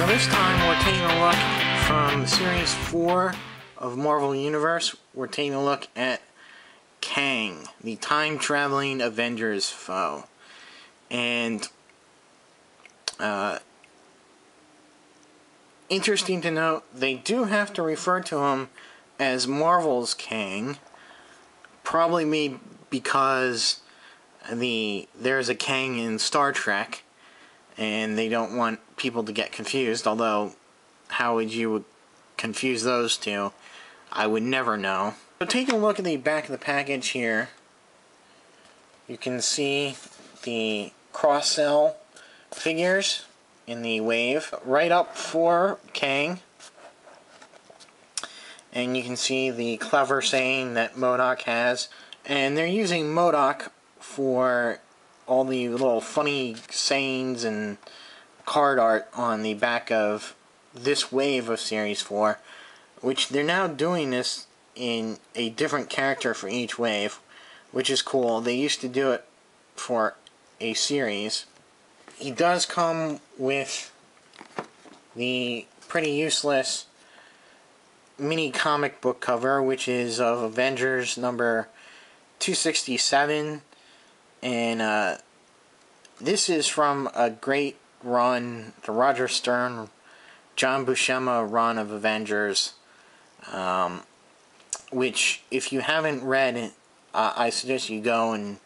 So this time we're taking a look from Series 4 of Marvel Universe. We're taking a look at Kang, the time-traveling Avengers foe. And, interesting to note, they do have to refer to him as Marvel's Kang. Probably maybe because there's a Kang in Star Trek, and they don't want people to get confused, although how would you confuse those two? I would never know. So taking a look at the back of the package here, you can see the cross-cell figures in the wave right up for Kang. And you can see the clever saying that MODOK has. And they're using MODOK for all the little funny sayings and card art on the back of this wave of Series 4, which they're now doing this in a different character for each wave, which is cool. They used to do it for a series. He does come with the pretty useless mini comic book cover, which is of Avengers number 267, and this is from a great run, the Roger Stern, John Buscema run of Avengers, which, if you haven't read it, I suggest you go and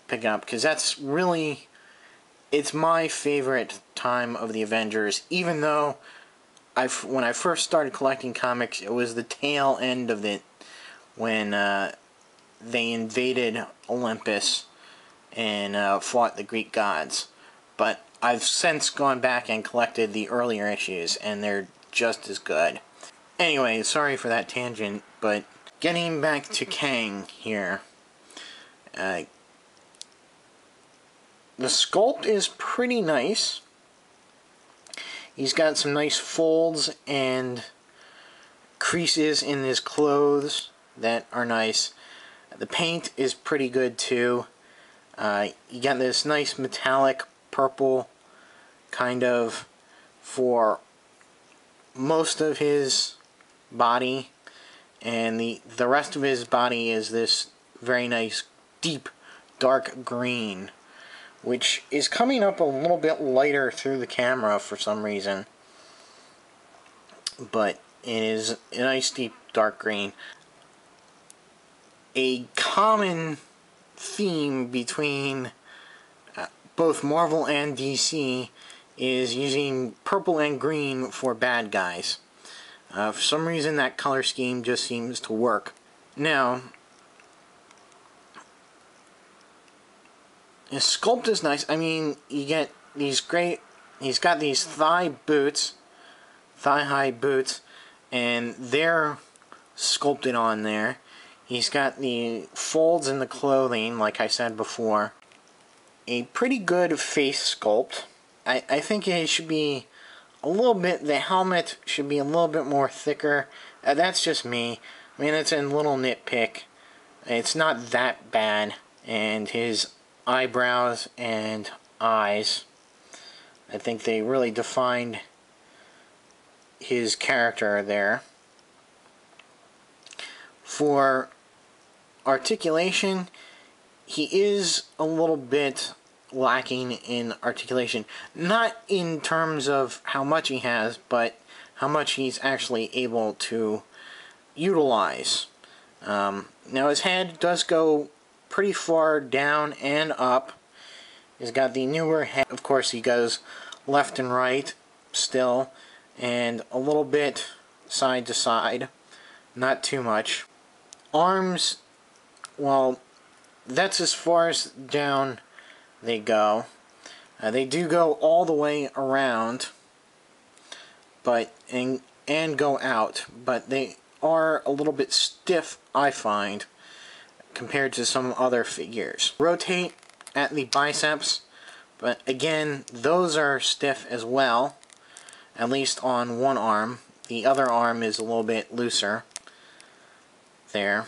pick it up, because that's really, it's my favorite time of the Avengers, even though when I first started collecting comics, it was the tail end of it, when they invaded Olympus and fought the Greek gods. But I've since gone back and collected the earlier issues, and they're just as good. Anyway, sorry for that tangent, but getting back to Kang here. The sculpt is pretty nice. He's got some nice folds and creases in his clothes that are nice. The paint is pretty good too. You got this nice metallic purple kind of for most of his body, and the rest of his body is this very nice deep dark green, which is coming up a little bit lighter through the camera for some reason, but it is a nice deep dark green. A common theme between both Marvel and DC is using purple and green for bad guys. For some reason that color scheme just seems to work. Now, his sculpt is nice. I mean, you get these great, he's got these thigh-high boots, and they're sculpted on there. He's got the folds in the clothing, like I said before. A pretty good face sculpt. I think it should be a little bit, the helmet should be a little bit more thicker. That's just me. I mean, it's a little nitpick. It's not that bad. And his eyebrows and eyes, I think they really defined his character there. For articulation, he is a little bit lacking in articulation. Not in terms of how much he has, but how much he's actually able to utilize. Now his head does go pretty far down and up. He's got the newer head. Of course, he goes left and right still, and a little bit side to side. Not too much. Arms, well, that's as far as down they go. They do go all the way around, but and go out, but they are a little bit stiff, I find, compared to some other figures. Rotate at the biceps, but again, those are stiff as well, at least on one arm. The other arm is a little bit looser there.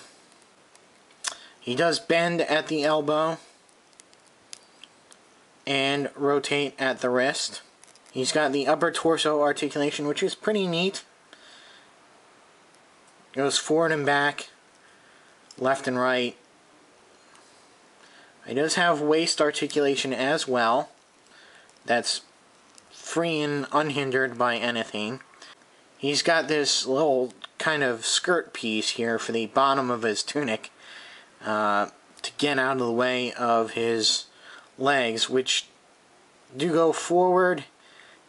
He does bend at the elbow and rotate at the wrist. He's got the upper torso articulation, which is pretty neat. Goes forward and back, left and right. He does have waist articulation as well. That's free and unhindered by anything. He's got this little kind of skirt piece here for the bottom of his tunic to get out of the way of his legs, which do go forward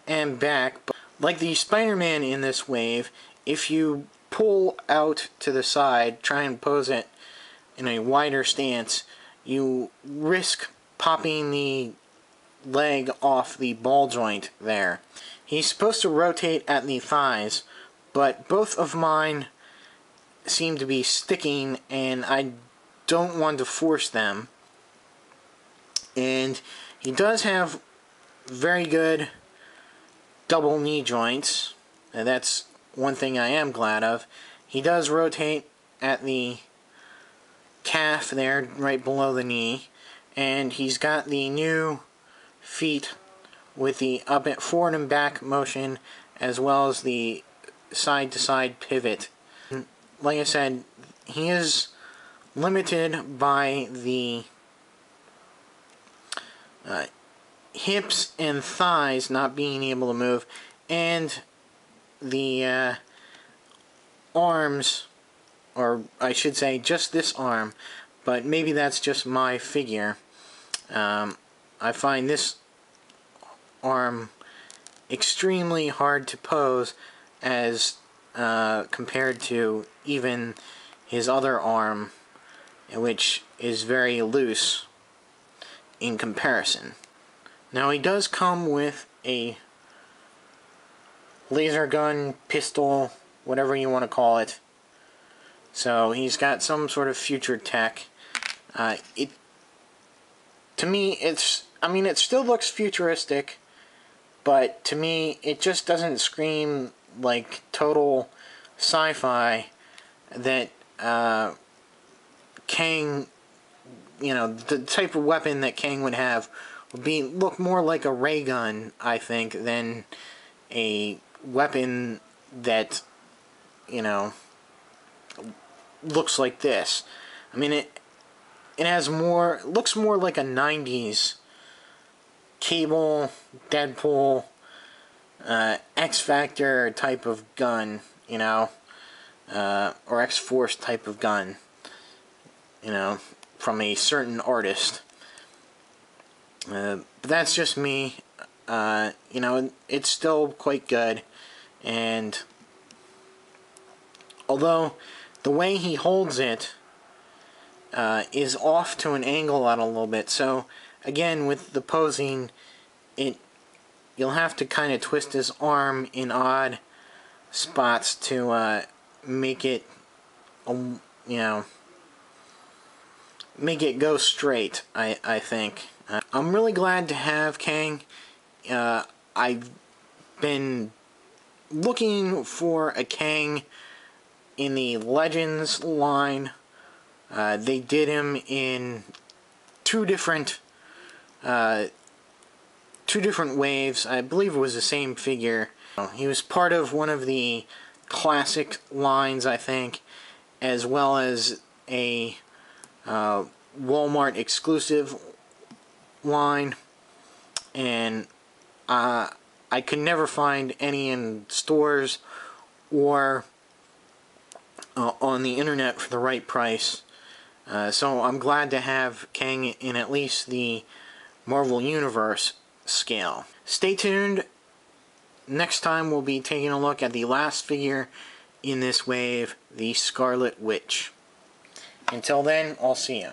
and back. But like the Spider-Man in this wave, if you pull out to the side, try and pose it in a wider stance, you risk popping the leg off the ball joint there. He's supposed to rotate at the thighs, but both of mine seem to be sticking, and I don't want to force them. And he does have very good double knee joints, and that's one thing I am glad of. He does rotate at the calf there, right below the knee, and he's got the new feet with the forward and back motion, as well as the side-to-side pivot. Like I said, he is limited by the hips and thighs not being able to move, and the arms, or I should say just this arm, but maybe that's just my figure. I find this arm extremely hard to pose as compared to even his other arm, which is very loose in comparison. Now he does come with a laser gun, pistol, whatever you want to call it. So he's got some sort of future tech. To me, it still looks futuristic, but to me, it just doesn't scream like total sci-fi that Kang, the type of weapon that Kang would have would look more like a ray gun, I think, than a weapon that, looks like this. I mean, it looks more like a 90s Cable, Deadpool, X-Factor type of gun, or X-Force type of gun, from a certain artist. But that's just me. It's still quite good, and although the way he holds it is off to an angle out a little bit, so again with the posing, you'll have to kind of twist his arm in odd spots to make it make it go straight, I think. I'm really glad to have Kang. I've been looking for a Kang in the Legends line. They did him in two different waves. I believe it was the same figure. He was part of one of the classic lines, I think, as well as a Walmart exclusive line, and I could never find any in stores or on the internet for the right price. So I'm glad to have Kang in at least the Marvel Universe scale. Stay tuned. Next time we'll be taking a look at the last figure in this wave, the Scarlet Witch. Until then, I'll see you.